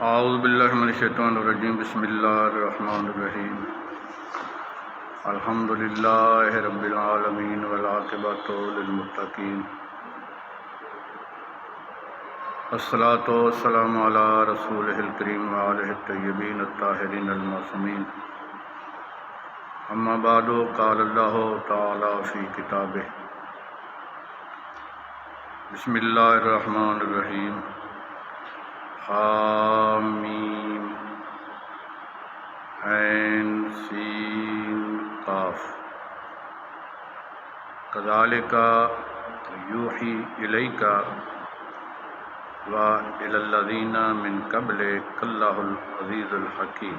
اعوذ باللہ من الشیطان الرجیم بسم اللہ الرحمن الرحیم الحمد للہ رب العالمین والعاقبۃ للمتقین الصلاۃ والسلام علی رسولہ الکریم وآلہ الطیبین الطاہرین المعصومین اما بعد قال اللہ تعالی فی کتابہ بسم اللہ الرحمن الرحیم حامیم عین سین قاف کذالک یوحی الیک و الی الذین من قبلک اللہ العزیز الحکیم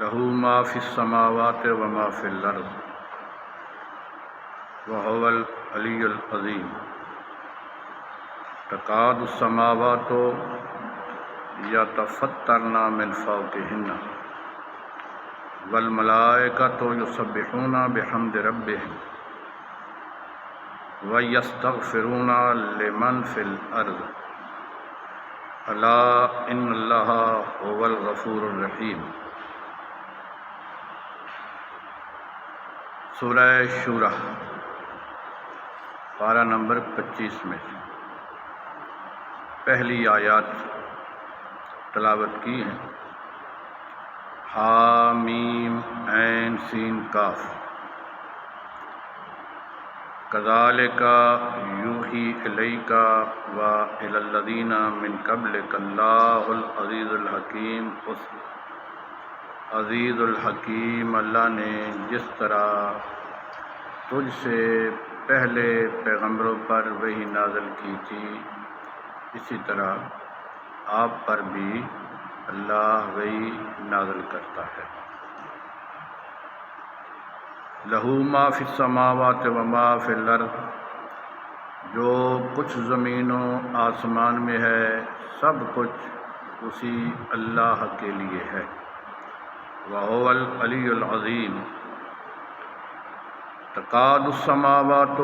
لہ ما فی السماوات و ما فی الارض وہو العلی العظیم تکاد السماوات یتفطرن من فوقہن والملائکۃ یسبحون بحمد ربہم ویستغفرون لمن فی الارض الا ان اللہ هو الغفور الرحیم۔ سورہ شورى پارہ نمبر 25 میں پہلی آیات تلاوت کی ہیں۔ حامیم عین سین قاف کذالک یوحی الیک و الی الذین من قبلک اللہ العزیز الحکیم۔ اس عزیز الحکیم اللہ نے جس طرح تجھ سے پہلے پیغمبروں پر وحی نازل کی تھی اسی طرح آپ پر بھی اللہ وحی نازل کرتا ہے۔ لہ ما فی السماوات و ما فی الارض، جو کچھ زمین و آسمان میں ہے سب کچھ اسی اللہ کے لیے ہے۔ وہو العلی العظیم تکاد السماوات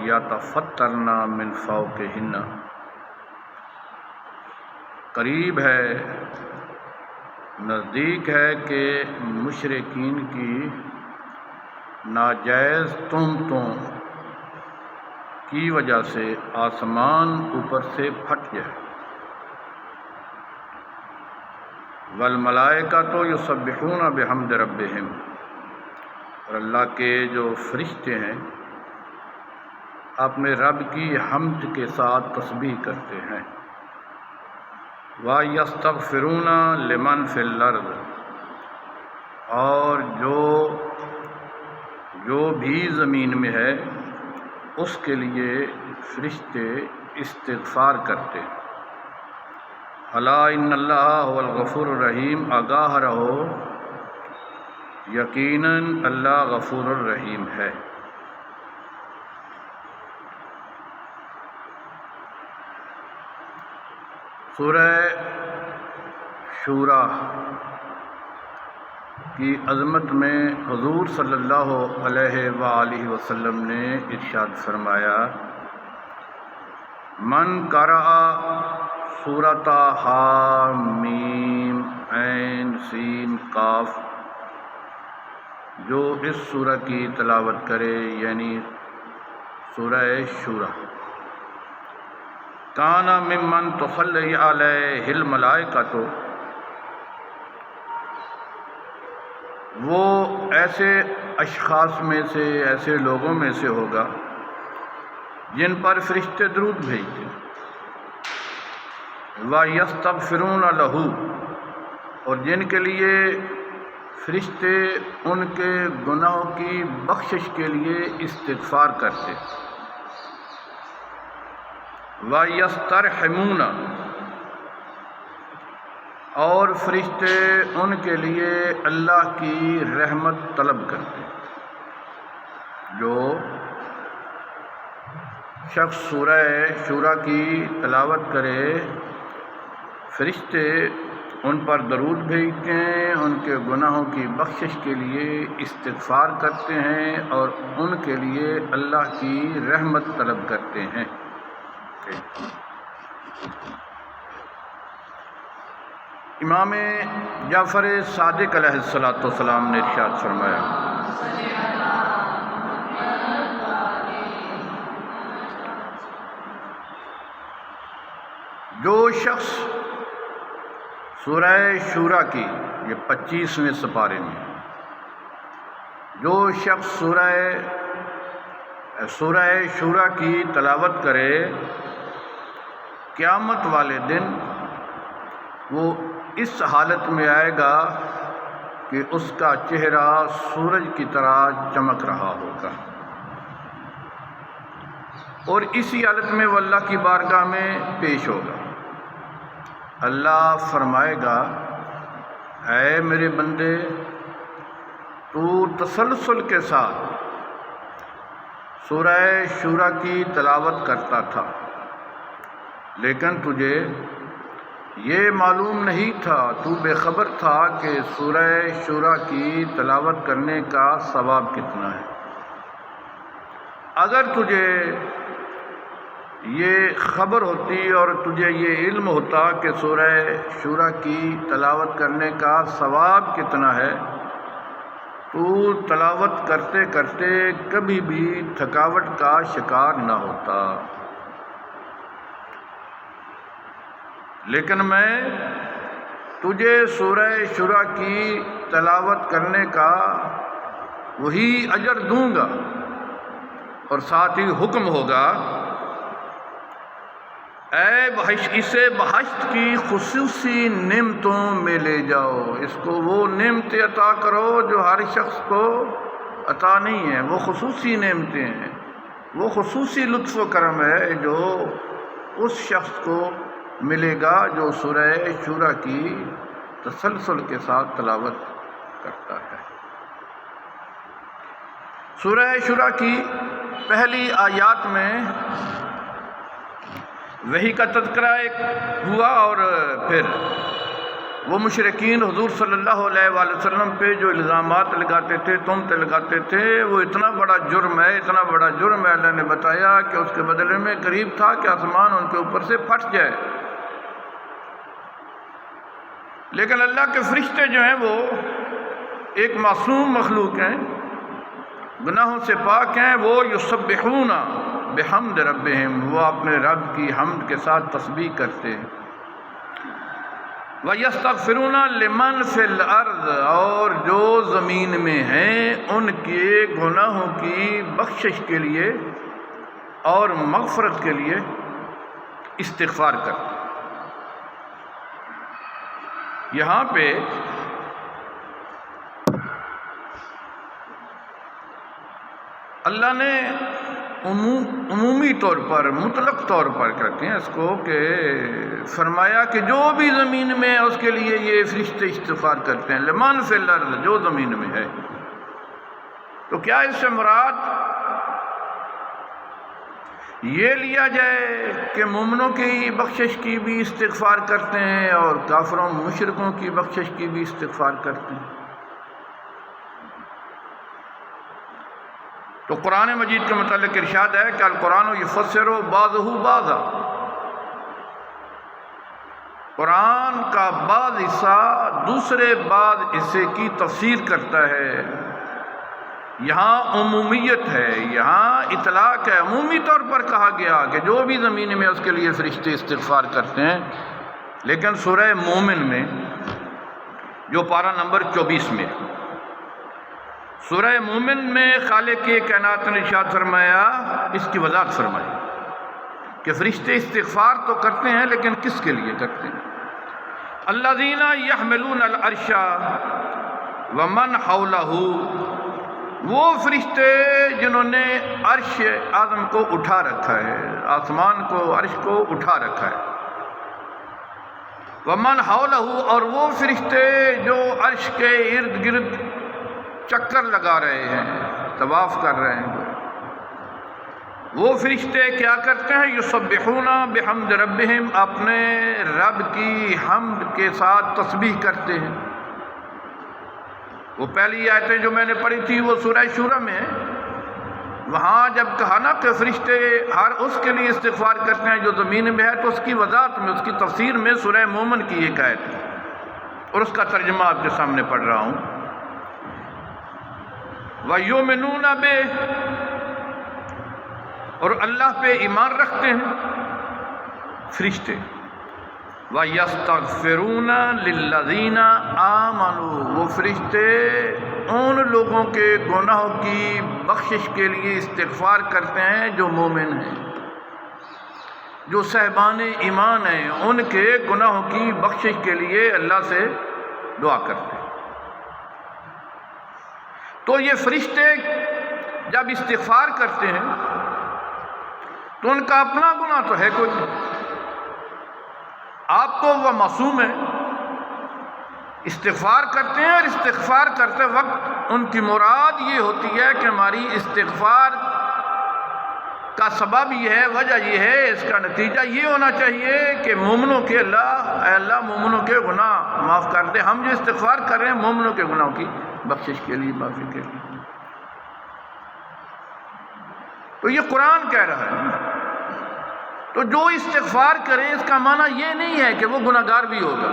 یتفطرن من فوقہن، قریب ہے، نزدیک ہے کہ مشرکین کی ناجائز تہمتوں کی وجہ سے آسمان اوپر سے پھٹ جائے۔ والملائکۃ یسبحون بحمد ربہم، اور اللہ کے جو فرشتے ہیں اپنے رب کی حمد کے ساتھ تسبیح کرتے ہیں۔ وَيَسْتَغْفِرُونَ لِمَنْ فِي الْأَرْضِ، اور جو بھی زمین میں ہے اس کے لیے فرشتے استغفار کرتے ہیں۔ الا ان اللہ هو الغفور الرحیم، آگاہ رہو یقیناً اللہ غفور الرحیم ہے۔ سورہ شورى کی عظمت میں حضور صلی اللہ علیہ وآلہ وسلم نے ارشاد فرمایا، من قرأ سورۃ حامیم عین سین قاف، جو اس سورہ کی تلاوت کرے یعنی سورہ شورى، کان ممن تصلی علیہ الملائکۃ، وہ ایسے اشخاص میں سے، ایسے لوگوں میں سے ہوگا جن پر فرشتے درود بھیجتے ہیں۔ وَيَسْتَغْفِرُونَ لَهُ، اور جن کے لیے فرشتے ان کے گناہوں کی بخشش کے لیے استغفار کرتے۔ وَيَسْتَرْحِمُونَ، اور فرشتے ان کے لیے اللہ کی رحمت طلب کرتے۔ جو شخص سورہ شورى کی تلاوت کرے فرشتے ان پر درود بھیجتے ہیں، ان کے گناہوں کی بخشش کے لیے استغفار کرتے ہیں اور ان کے لیے اللہ کی رحمت طلب کرتے ہیں۔ امام جعفر صادق علیہ السلام نے ارشاد فرمایا، جو شخص سورہ شورا کی، یہ 25ویں سپارے میں، جو شخص سورہ شورا کی تلاوت کرے قیامت والے دن وہ اس حالت میں آئے گا کہ اس کا چہرہ سورج کی طرح چمک رہا ہوگا، اور اسی حالت میں وہ اللہ کی بارگاہ میں پیش ہوگا۔ اللہ فرمائے گا، اے میرے بندے، تو تسلسل کے ساتھ سورہ شورا کی تلاوت کرتا تھا، لیکن تجھے یہ معلوم نہیں تھا، تو بے خبر تھا کہ سورہ شورا کی تلاوت کرنے کا ثواب کتنا ہے۔ اگر تجھے یہ خبر ہوتی اور تجھے یہ علم ہوتا کہ سورہ شورا کی تلاوت کرنے کا ثواب کتنا ہے، تو تلاوت کرتے کرتے کبھی بھی تھکاوٹ کا شکار نہ ہوتا۔ لیکن میں تجھے سورہ شورا کی تلاوت کرنے کا وہی اجر دوں گا، اور ساتھ ہی حکم ہوگا، اے اسے بہشت کی خصوصی نعمتوں میں لے جاؤ، اس کو وہ نعمتیں عطا کرو جو ہر شخص کو عطا نہیں ہیں، وہ خصوصی نعمتیں ہیں، وہ خصوصی لطف و کرم ہے جو اس شخص کو ملے گا جو سورہ شورا کی تسلسل کے ساتھ تلاوت کرتا ہے۔ سورہ شورا کی پہلی آیات میں وحی کا تذکرہ ایک ہوا، اور پھر وہ مشرکین حضور صلی اللہ علیہ وآلہ وسلم پہ جو الزامات لگاتے تھے، تہمتیں لگاتے تھے، وہ اتنا بڑا جرم ہے، اتنا بڑا جرم ہے، اللہ نے بتایا کہ اس کے بدلے میں قریب تھا کہ آسمان ان کے اوپر سے پھٹ جائے۔ لیکن اللہ کے فرشتے جو ہیں وہ ایک معصوم مخلوق ہیں، گناہوں سے پاک ہیں، وہ یسبحون بحمد ربہم، وہ اپنے رب کی حمد کے ساتھ تسبیح کرتے ہیں، وَيَسْتَغْفِرُونَ لِمَنْ فِي الْأَرْضِ، اور جو زمین میں ہیں ان کے گناہوں کی بخشش کے لیے اور مغفرت کے لیے استغفار کرتے ہیں۔ یہاں پہ اللہ نے عمومی طور پر، مطلق طور پر کرتے ہیں اس کو، کہ فرمایا کہ جو بھی زمین میں ہے اس کے لیے یہ فرشتے استغفار کرتے ہیں، لمن فی الارض، جو زمین میں ہے۔ تو کیا اس سے مراد یہ لیا جائے کہ مومنوں کی بخشش کی بھی استغفار کرتے ہیں اور کافروں مشرکوں کی بخشش کی بھی استغفار کرتے ہیں؟ تو قرآن مجید کے متعلق ارشاد ہے کہ القرآن یفسر بعضہ بعضا، قرآن کا بعض حصہ دوسرے بعض حصے کی تفسیر کرتا ہے۔ یہاں عمومیت ہے، یہاں اطلاق ہے، عمومی طور پر کہا گیا کہ جو بھی زمین میں اس کے لیے فرشتے استغفار کرتے ہیں۔ لیکن سورہ مومن میں جو پارہ نمبر 24 میں، سورہ مومن میں خالق کائنات نے ارشاد فرمایا، اس کی وضاحت فرمائی کہ فرشتے استغفار تو کرتے ہیں لیکن کس کے لیے کرتے ہیں؟ الذین یحملون العرش ومن حولہ، وہ فرشتے جنہوں نے عرش اعظم کو اٹھا رکھا ہے، آسمان کو، عرش کو اٹھا رکھا ہے۔ ومن حولہ، اور وہ فرشتے جو عرش کے ارد گرد چکر لگا رہے ہیں، طواف کر رہے ہیں، وہ فرشتے کیا کرتے ہیں؟ یسبحون بحمد ربہم، اپنے رب کی حمد کے ساتھ تسبیح کرتے ہیں۔ وہ پہلی آیتیں جو میں نے پڑھی تھی وہ سورہ شورا میں ہیں، وہاں جب کہا نا کہ فرشتے ہر اس کے لیے استغفار کرتے ہیں جو زمین میں ہے، تو اس کی وضاحت میں، اس کی تفسیر میں سورہ مومن کی ایک آیت ہے اور اس کا ترجمہ آپ کے سامنے پڑھ رہا ہوں۔ وَيُؤْمِنُونَ بِهِ، اور اللہ پہ ایمان رکھتے ہیں فرشتے۔ وَيَسْتَغْفِرُونَ لِلَّذِينَ آمَنُوا، وہ فرشتے ان لوگوں کے گناہوں کی بخشش کے لیے استغفار کرتے ہیں جو مومن ہیں، جو صاحبان ایمان ہیں، ان کے گناہوں کی بخشش کے لیے اللہ سے دعا کرتے ہیں۔ تو یہ فرشتے جب استغفار کرتے ہیں تو ان کا اپنا گناہ تو ہے کوئی، آپ تو وہ معصوم ہیں، استغفار کرتے ہیں، اور استغفار کرتے وقت ان کی مراد یہ ہوتی ہے کہ ہماری استغفار کا سبب یہ ہے، وجہ یہ ہے، اس کا نتیجہ یہ ہونا چاہیے کہ مومنوں کے اے اللہ مومنوں کے گناہ معاف کر دے۔ ہم جو استغفار کر رہے ہیں مومنوں کے گناہوں کی بخشش کے لیے، معافی کے لیے۔ تو یہ قرآن کہہ رہا ہے۔ تو جو استغفار کرے اس کا معنی یہ نہیں ہے کہ وہ گناہ گار بھی ہوگا،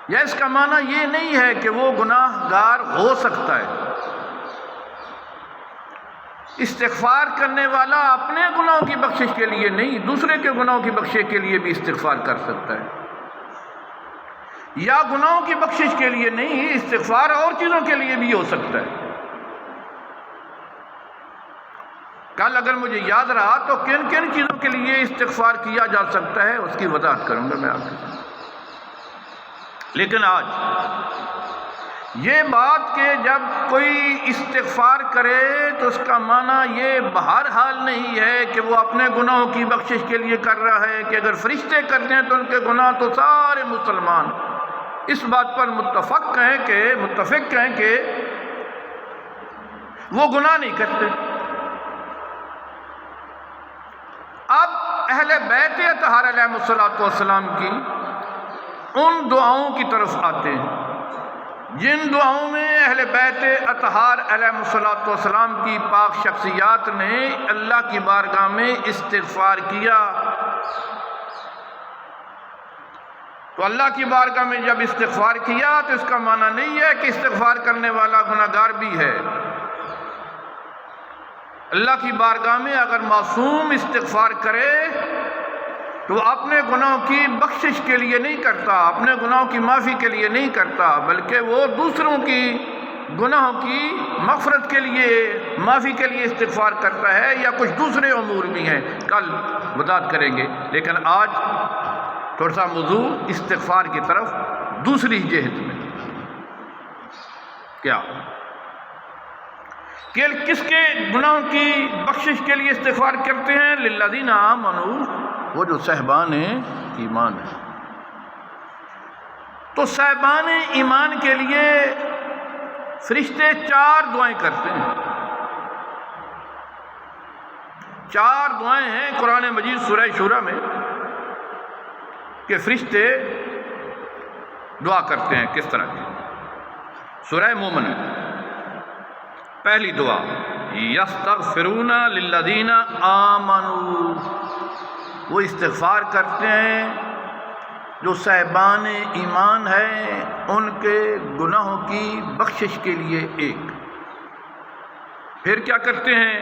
یا اس کا معنی یہ نہیں ہے کہ وہ گناہ گار ہو سکتا ہے۔ استغفار کرنے والا اپنے گناہوں کی بخشش کے لیے نہیں، دوسرے کے گناہوں کی بخشش کے لیے بھی استغفار کر سکتا ہے، یا گناہوں کی بخشش کے لیے نہیں، استغفار اور چیزوں کے لیے بھی ہو سکتا ہے۔ کل اگر مجھے یاد رہا تو کن کن چیزوں کے لیے استغفار کیا جا سکتا ہے اس کی وضاحت کروں گا میں آپ کے ساتھ۔ لیکن آج یہ بات کہ جب کوئی استغفار کرے تو اس کا معنی یہ بہرحال نہیں ہے کہ وہ اپنے گناہوں کی بخشش کے لیے کر رہا ہے، کہ اگر فرشتے کرتے ہیں تو ان کے گناہ، تو سارے مسلمان اس بات پر متفق ہیں کہ وہ گناہ نہیں کرتے۔ اب اہل بیت اطہار علیہ السلام کی ان دعاؤں کی طرف آتے ہیں جن دعاؤں میں اہل بیت اطہار علیہ السلام کی پاک شخصیات نے اللہ کی بارگاہ میں استغفار کیا۔ تو اللہ کی بارگاہ میں جب استغفار کیا تو اس کا معنی نہیں ہے کہ استغفار کرنے والا گناہ گار بھی ہے۔ اللہ کی بارگاہ میں اگر معصوم استغفار کرے تو وہ اپنے گناہوں کی بخشش کے لیے نہیں کرتا، اپنے گناہوں کی معافی کے لیے نہیں کرتا، بلکہ وہ دوسروں کی گناہوں کی مغفرت کے لیے، معافی کے لیے استغفار کرتا ہے، یا کچھ دوسرے امور بھی ہیں، کل وضاحت کریں گے۔ لیکن آج تھوڑا سا موضوع استغفار کی طرف دوسری جہت میں کیا کہ کس کے گناہوں کی بخشش کے لیے استغفار کرتے ہیں؟ للذین آمنوا، وہ جو صاحبان ایمان ہیں۔ تو صاحبان ایمان کے لیے فرشتے 4 دعائیں کرتے ہیں۔ 4 دعائیں ہیں قرآن مجید سورہ شورى میں کہ فرشتے دعا کرتے ہیں کس طرح کی۔ سورہ مومن پہلی دعا یستغفرون للذین آمنوا، وہ استغفار کرتے ہیں جو صاحبان ایمان ہیں ان کے گناہوں کی بخشش کے لیے ایک۔ پھر کیا کرتے ہیں؟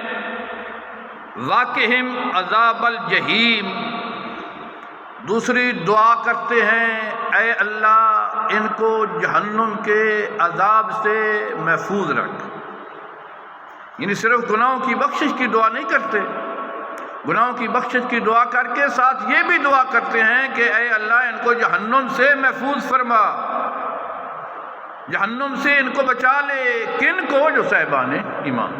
واقہم عذاب الجحیم، دوسری دعا کرتے ہیں اے اللہ ان کو جہنم کے عذاب سے محفوظ رکھ۔ یعنی صرف گناہوں کی بخشش کی دعا نہیں کرتے، گناہوں کی بخشش کی دعا کر کے ساتھ یہ بھی دعا کرتے ہیں کہ اے اللہ ان کو جہنم سے محفوظ فرما، جہنم سے ان کو بچا لے۔ کن کو؟ جو صاحبان ایمان۔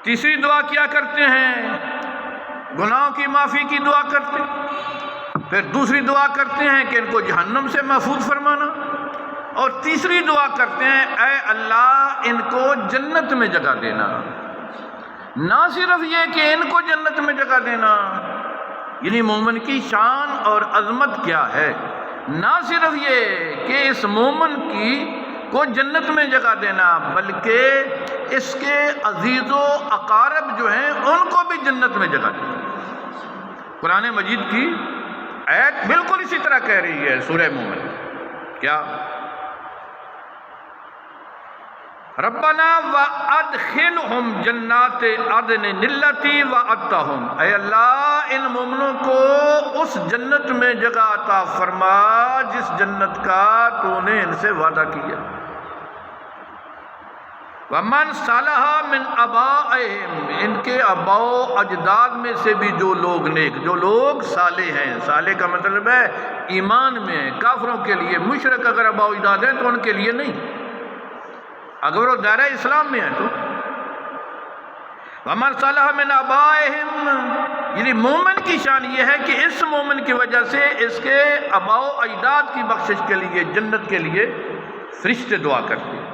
تیسری دعا کیا کرتے ہیں؟ گناہوں کی معافی کی دعا کرتے ہیں۔ پھر دوسری دعا کرتے ہیں کہ ان کو جہنم سے محفوظ فرمانا، اور تیسری دعا کرتے ہیں اے اللہ ان کو جنت میں جگہ دینا۔ نہ صرف یہ کہ ان کو جنت میں جگہ دینا، یعنی مومن کی شان اور عظمت کیا ہے، نہ صرف یہ کہ اس مومن کو جنت میں جگہ دینا، بلکہ اس کے عزیز و اقارب جو ہیں ان کو بھی جنت میں جگہ دی۔ قرآن مجید کی آیت بالکل اسی طرح کہہ رہی ہے سورہ مومن، کیا؟ ربنا وادخلہم جنات عدن التی وعدتہم، اے اللہ ان مومنوں کو اس جنت میں جگہ عطا فرما جس جنت کا تو نے ان سے وعدہ کیا۔ ومن صلح من آبائہم، ان کے آباء و اجداد میں سے بھی جو لوگ نیک، جو لوگ صالح ہیں، صالح کا مطلب ہے ایمان میں، کافروں کے لیے، مشرک اگر آباء و اجداد ہیں تو ان کے لیے نہیں، اگر وہ دائرہ اسلام میں ہے تو۔ ومن صلح من آبائہم، یعنی مومن کی شان یہ ہے کہ اس مومن کی وجہ سے اس کے آباء و اجداد کی بخشش کے لیے، جنت کے لیے فرشتے دعا کرتے ہیں۔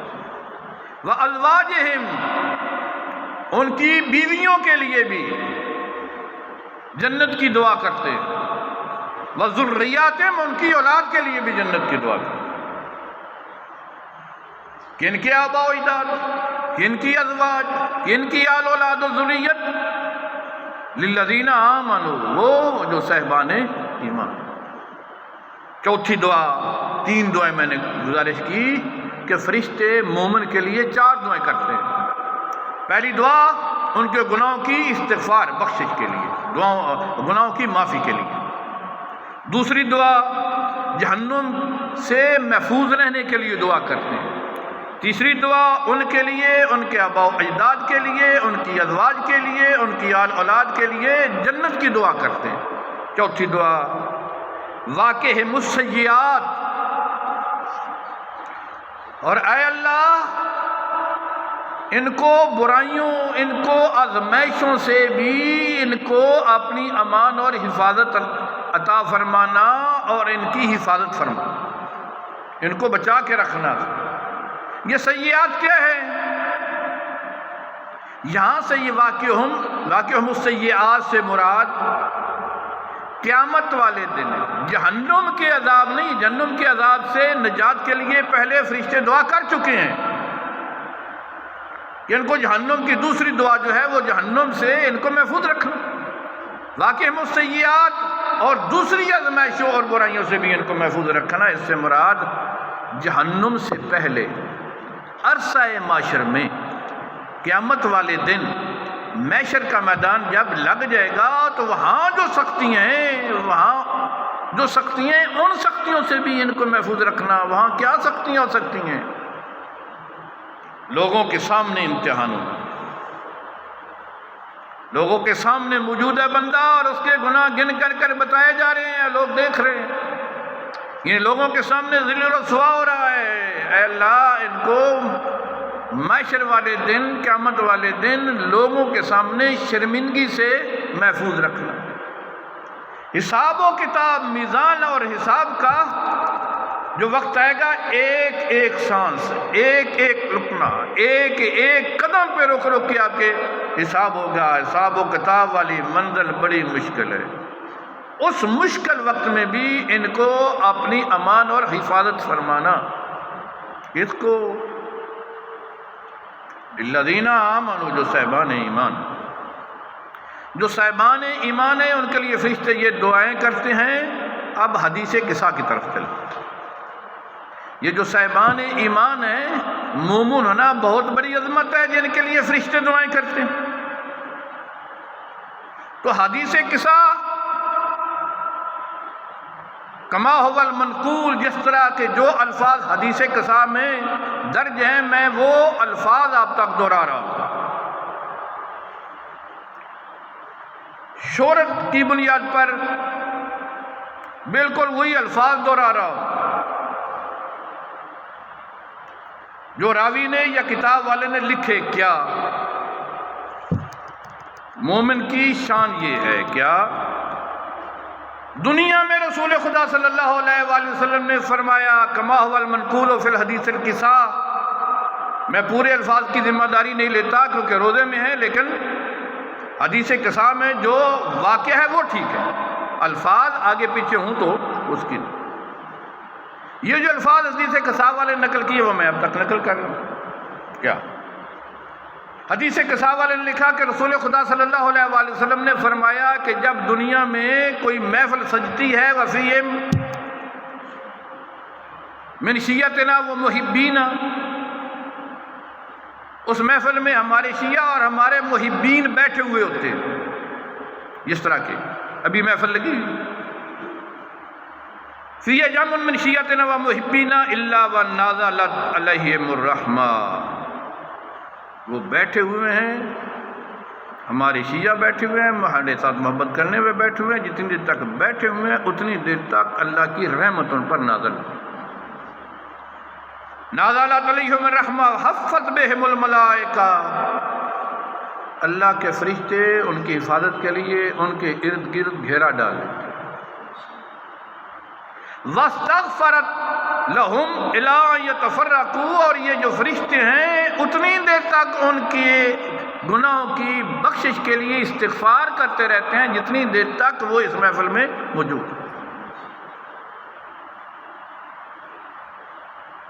وازواجہم، ان کی بیویوں کے لیے بھی جنت کی دعا کرتے ہیں۔ وذریاتہم، ان کی اولاد کے لیے بھی جنت کی دعا کرتے ہیں۔ کن کے آباء و اجداد، کن کی ازواج، کن کی آل اولاد و ذریت؟ للذین آمنوا، وہ جو صاحبان ایمان۔ چوتھی دعا، تین دعائیں میں نے گزارش کی کہ فرشتے مومن کے لیے 4 دعائیں کرتے ہیں۔ پہلی دعا ان کے گناہوں کی استغفار، بخشش کے لیے، گناہوں کی معافی کے لیے۔ دوسری دعا جہنم سے محفوظ رہنے کے لیے دعا کرتے ہیں۔ تیسری دعا ان کے لیے، ان کے آباء و اجداد کے لیے، ان کی ازواج کے لیے، ان کی آل اولاد کے لیے جنت کی دعا کرتے ہیں۔ چوتھی دعا واقعہم السیئات، اور اے اللہ ان کو برائیوں، ان کو آزمائشوں سے بھی ان کو اپنی امان اور حفاظت عطا فرمانا، اور ان کی حفاظت فرمانا، ان کو بچا کے رکھنا۔ یہ سیئات کیا ہے؟ یہاں سے یہ واقعہم السیئات سے مراد قیامت والے دن جہنم کے عذاب نہیں، جہنم کے عذاب سے نجات کے لیے پہلے فرشتے دعا کر چکے ہیں کہ ان کو جہنم کی دوسری دعا جو ہے وہ جہنم سے ان کو محفوظ رکھنا۔ واقعہم السیئات، اور دوسری آزمائشوں اور برائیوں سے بھی ان کو محفوظ رکھنا۔ اس سے مراد جہنم سے پہلے عرصہ معاشر میں قیامت والے دن محشر کا میدان جب لگ جائے گا تو وہاں جو سختیاں ہیں، ان سختیوں سے بھی ان کو محفوظ رکھنا۔ وہاں کیا سختیاں ہو سکتی ہیں؟ لوگوں کے سامنے امتحان ہوگا، لوگوں کے سامنے موجود ہے بندہ اور اس کے گناہ گن کر بتائے جا رہے ہیں، لوگ دیکھ رہے ہیں، یہ لوگوں کے سامنے ذل و رسوا ہو رہا ہے۔ اے اللہ ان کو محشر والے دن، قیامت والے دن لوگوں کے سامنے شرمندگی سے محفوظ رکھنا۔ حساب و کتاب، میزان اور حساب کا جو وقت آئے گا، ایک ایک سانس، ایک ایک رکنا، ایک ایک قدم پہ رک کے آپ کے حساب ہوگا۔ حساب و کتاب والی منزل بڑی مشکل ہے۔ اس مشکل وقت میں بھی ان کو اپنی امان اور حفاظت فرمانا، اس کو الذین آمنوا، جو صاحبان ایمان، جو صاحبان ایمان ہیں ان کے لیے فرشتے یہ دعائیں کرتے ہیں۔ اب حدیث قصہ کی طرف چلتے۔ یہ جو صاحبان ایمان ہیں، مومن ہونا بہت بڑی عظمت ہے جن کے لیے فرشتے دعائیں کرتے ہیں۔ تو حدیث قصہ کما هو المنقول، جس طرح کے جو الفاظ حدیث قصہ میں درج ہیں میں وہ الفاظ آپ تک دہرا رہا ہوں۔ شہرت کی بنیاد پر بالکل وہی الفاظ دہرا رہا ہوں جو راوی نے یا کتاب والے نے لکھے۔ کیا مومن کی شان یہ ہے، کیا دنیا میں رسول خدا صلی اللہ علیہ وآلہ وسلم نے فرمایا کما هو المنقول فی الحدیث القصہ۔ میں پورے الفاظ کی ذمہ داری نہیں لیتا کیونکہ روزے میں ہے، لیکن حدیث قصہ میں جو واقعہ ہے وہ ٹھیک ہے، الفاظ آگے پیچھے ہوں تو اس کی نہیں۔ یہ جو الفاظ حدیث قصہ والے نقل کیے وہ میں اب تک نقل کر رہا ہوں۔ کیا حدیث قصہ والے نے لکھا کہ رسول خدا صلی اللہ علیہ وآلہ وسلم نے فرمایا کہ جب دنیا میں کوئی محفل سجتی ہے وفی من شیعتنا و محبینا، اس محفل میں ہمارے شیعہ اور ہمارے محبین بیٹھے ہوئے ہوتے ہیں، اس طرح کے ابھی محفل لگی فی جمع من شیعتنا و محبینا الا ونازلت علیہم الرحمہ، وہ بیٹھے ہوئے ہیں، ہمارے شیعہ بیٹھے ہوئے ہیں، ہمارے ساتھ محبت کرنے ہوئے بیٹھے ہوئے ہیں، جتنی دیر تک بیٹھے ہوئے ہیں اتنی دیر تک اللہ کی رحمت ان پر نازل ہوئی۔ نازلت علیہم الرحمہ حفت بہم الملائکہ، اللہ کے فرشتے ان کی حفاظت کے لیے ان کے ارد گرد گھیرا ڈال دیتے، واستغفرت لہم الی ان یتفرقوا، اور یہ جو فرشتے ہیں اتنی دیر تک ان کے گناہوں کی بخشش کے لیے استغفار کرتے رہتے ہیں جتنی دیر تک وہ اس محفل میں موجود ہیں۔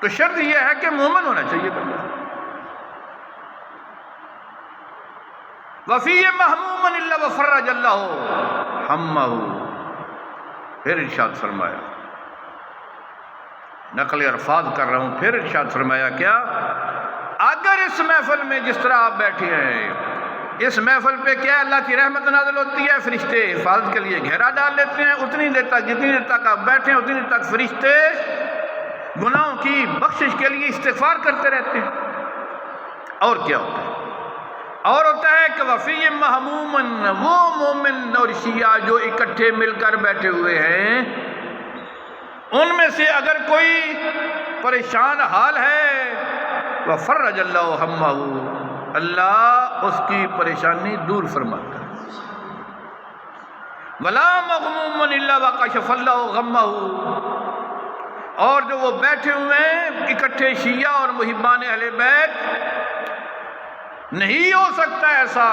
تو شرط یہ ہے کہ مومن ہونا چاہیے بندہ۔ وفی محموما الا وفرج اللہ ہمہ، پھر ارشاد فرمایا، نقل الفاظ کر رہا ہوں، پھر ارشاد فرمایا کیا؟ اگر اس محفل میں جس طرح آپ بیٹھے ہیں، اس محفل پہ کیا ہے؟ اللہ کی رحمت نازل ہوتی ہے، فرشتے حفاظت کے لیے گھیرا ڈال لیتے ہیں، اتنی دیر تک جتنی دیر تک آپ بیٹھے ہیں اتنی دیر تک فرشتے گناہوں کی بخشش کے لیے استغفار کرتے رہتے ہیں۔ اور کیا ہوتا ہے؟ اور ہوتا ہے کہ وفی محمومن، وہ مومن اور شیعہ جو اکٹھے مل کر بیٹھے ہوئے ہیں، ان میں سے اگر کوئی پریشان حال ہے وفرج اللہ ہمہ، اللہ اس کی پریشانی دور فرماتا ہے۔ ولا مغموم الا وکشف اللہ غمہ، اور جو وہ بیٹھے ہوئے ہیں اکٹھے شیعہ اور محبان اہل بیت، نہیں ہو سکتا ایسا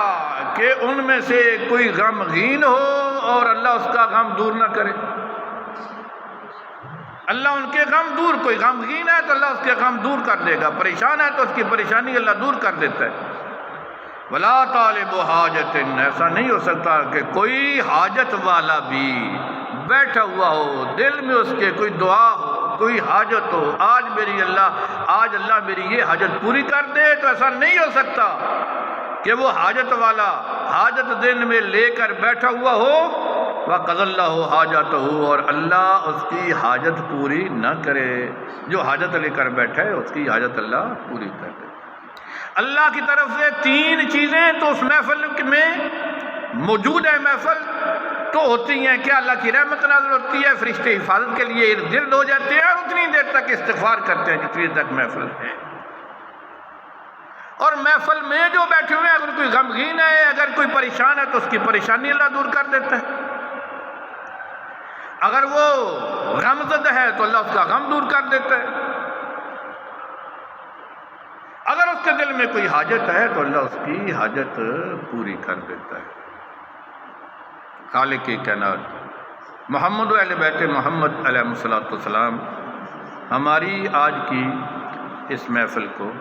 کہ ان میں سے کوئی غمگین ہو اور اللہ اس کا غم دور نہ کرے۔ اللہ ان کے غم دور، کوئی غمگین ہے تو اللہ اس کے غم دور کر دے گا، پریشان ہے تو اس کی پریشانی اللہ دور کر دیتا ہے۔ ولا طالب حاجت، ایسا نہیں ہو سکتا کہ کوئی حاجت والا بھی بیٹھا ہوا ہو، دل میں اس کے کوئی دعا ہو، کوئی حاجت ہو، آج اللہ میری یہ حاجت پوری کر دے، تو ایسا نہیں ہو سکتا کہ وہ حاجت والا حاجت دل میں لے کر بیٹھا ہوا ہو وَقَضَى اللَّهُ حَاجَتَهُ، اور اللہ اس کی حاجت پوری نہ کرے۔ جو حاجت لے کر بیٹھا ہے اس کی حاجت اللہ پوری کر دے۔ اللہ کی طرف سے تین چیزیں تو اس محفل میں موجود ہے، محفل تو ہوتی ہیں کہ اللہ کی رحمت نازل ہوتی ہے، فرشتے حفاظت کے لیے ارد گرد ہو جاتے ہیں اور اتنی دیر تک استغفار کرتے ہیں جتنی دیر تک محفل ہے۔ اور محفل میں جو بیٹھے ہوئے ہیں اگر کوئی غمگین ہے، اگر کوئی پریشان ہے تو اس کی پریشانی اللہ دور کر دیتا ہے، اگر وہ غمزدہ ہے تو اللہ اس کا غم دور کر دیتا ہے، اگر اس کے دل میں کوئی حاجت ہے تو اللہ اس کی حاجت پوری کر دیتا ہے۔ خالق کائنات محمد و اہل بیت محمد علیہ الصلوۃ والسلام ہماری آج کی اس محفل کو،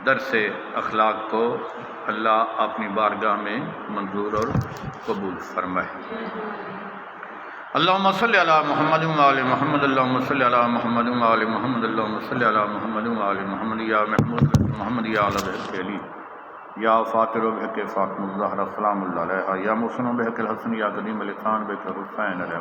درس اخلاق کو اللہ اپنی بارگاہ میں منظور اور قبول فرمائے۔ اللہم صلی علی محمد و آل محمد، اللہم صلی علی محمد و آل محمد، اللہم صلی علی محمد و آل محمد، یا محمود محمد، یا علی بحق علی، یا فاطر و بحق فاطمہ الزہرا سلام اللہ علیہ، یا محسن و بحق الحسن، یا قدیم الحسان بحق حسین علیہ۔